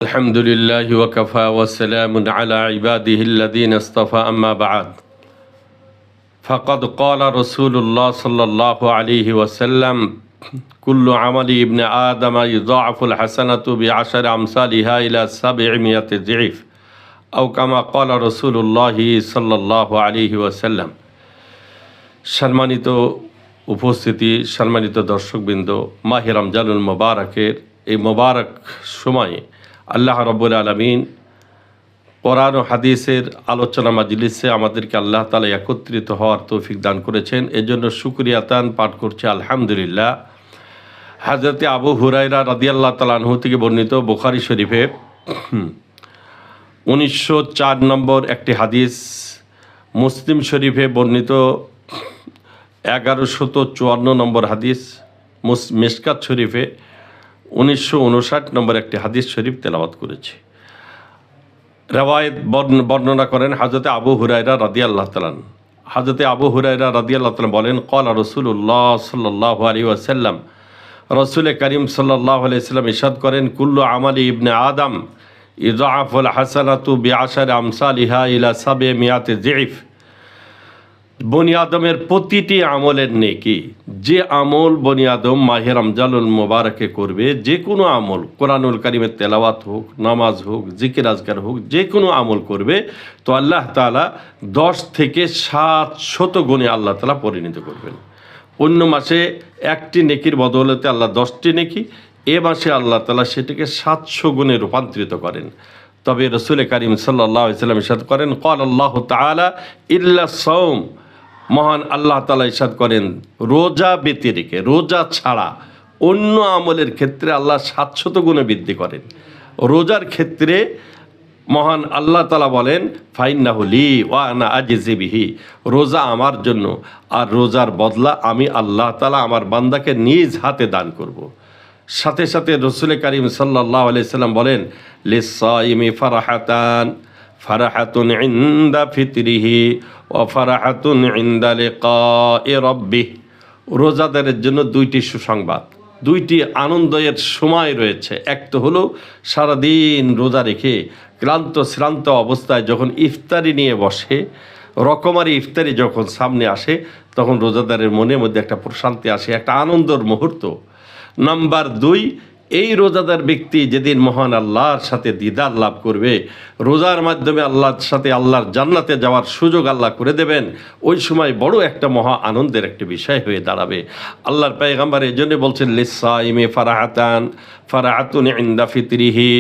الحمد لله وكفى والسلام على عباده الذين اصطفى أما بعد فقد قال رسول الله صلى الله عليه وسلم كل عمل ابن آدم يضاعف الحسنة بعشر أمثالها إلى 700 ضعف أو كما قال رسول الله صلى الله عليه وسلم সম্মানিত উপস্থিতি, সম্মানিত দর্শকবৃন্দ, মাহে রমজানুল মুবারকের এই মোবারক সময়ে আল্লাহ রাব্বুল আলামিন কোরআন ও হাদিসের আলোচনা মাজলিসে আমাদেরকে আল্লাহ তাআলা একত্রিত হওয়ার তৌফিক দান করেছেন। এজন্য শুকরিয়া তান পাঠ করছি আলহামদুলিল্লাহ। হযরত আবু হুরায়রা রাদিয়াল্লাহু তাআলা আনহু থেকে বর্ণিত বুখারী শরীফে 1904 নম্বর একটি হাদিস, মুসলিম শরীফে বর্ণিত 1154 নম্বর হাদিস, মিশকাত শরীফে 1959 নম্বর একটি হাদিস শরীফ তেলাওয়াত করেছি। রেওয়ায়েত বর্ণনা করেন হযরত আবু হুরায়রা রাদিয়াল্লাহু তাআলা। হযরত আবু হুরায়রা রাদিয়াল্লাহু তাআলা বলেন, ক্বালা রাসূলুল্লাহ সাল্লাল্লাহু আলাইহি ওয়াসাল্লাম, রাসূল করিম সাল্লাল্লাহু আলাইহি ওয়াসাল্লাম ইরশাদ করেন, কুল্লু আমালি ইবনে আদম ইযআফুল হাসানাতু বিআশারি আমসালিহা ইলা 700 যিফ। বনি আদমের প্রতিটি আমলের নেকি, যে আমল বনি আদম মাহে রমজানুল মুবারকে করবে, যে কোনো আমল, কোরআনুল কারীমের তেলাওয়াত হোক, নামাজ হোক, জিকির আজকার হোক, যে কোনো আমল করবে তো আল্লাহ তাআলা 10 থেকে 700 গুণে আল্লাহ তাআলা পরিণত করবেন। অন্য মাসে একটি নেকির বদৌলতে আল্লাহ 10টি নেকি, এ মাসে আল্লাহ তাআলা সেটাকে 700 গুণে রূপান্তরিত করেন। তবে রাসূল করিম সাল্লাল্লাহু আলাইহি ওয়াসাল্লাম ইরশাদ করেন, ক্বাল আল্লাহু তাআলা ইল্লা সাওম, মহান আল্লাহ তাআলা ইরশাদ করেন, রোজা ব্যতিরেকে, রোজা ছাড়া অন্য আমলের ক্ষেত্রে আল্লাহ 700 গুণে বৃদ্ধি করেন। রোজার ক্ষেত্রে মহান আল্লাহ তাআলা বলেন, ফাইন্নাহু লি ওয়া আনা আজজি বিহি, রোজা আমার জন্য, আর রোজার বদলা আমি আল্লাহ তাআলা আমার বান্দাকে নিজ হাতে দান করব। সাথে সাথে রাসূল করিম সাল্লাল্লাহু আলাইহি সাল্লাম বলেন, লিস-সাইমি ফারাহাতান, ফারাহাতুন ইনদা ফিতরিহি ওয়া ফারাহাতুন ইনদা লিকাই রাব্বিহ। রোজাদারের জন্য দুইটি সুসংবাদ, দুইটি আনন্দের সময় রয়েছে। এক তো হলো সারাদিন রোজা রেখে ক্লান্ত শ্রান্ত অবস্থায় যখন ইফতারি নিয়ে বসে, রকমারি ইফতারি যখন সামনে আসে, তখন রোজাদারের মনের মধ্যে একটা প্রশান্তি আসে, একটা আনন্দের মুহূর্ত। নাম্বার 2, এই রোজাদার ব্যক্তি যেদিন মহান আল্লাহর সাথে দিদার লাভ করবে, রোজার মাধ্যমে আল্লাহর সাথে আল্লাহর জান্নাতে যাওয়ার সুযোগ আল্লাহ করে দেবেন, ওই সময় বড় একটা মহা আনন্দের একটা বিষয় হয়ে দাঁড়াবে। আল্লাহর পয়গম্বর এই জন্য বলছেন, লিস-সাইমি ফারাহাতান, ফারাহাতুন ইনদা ফিতরিহি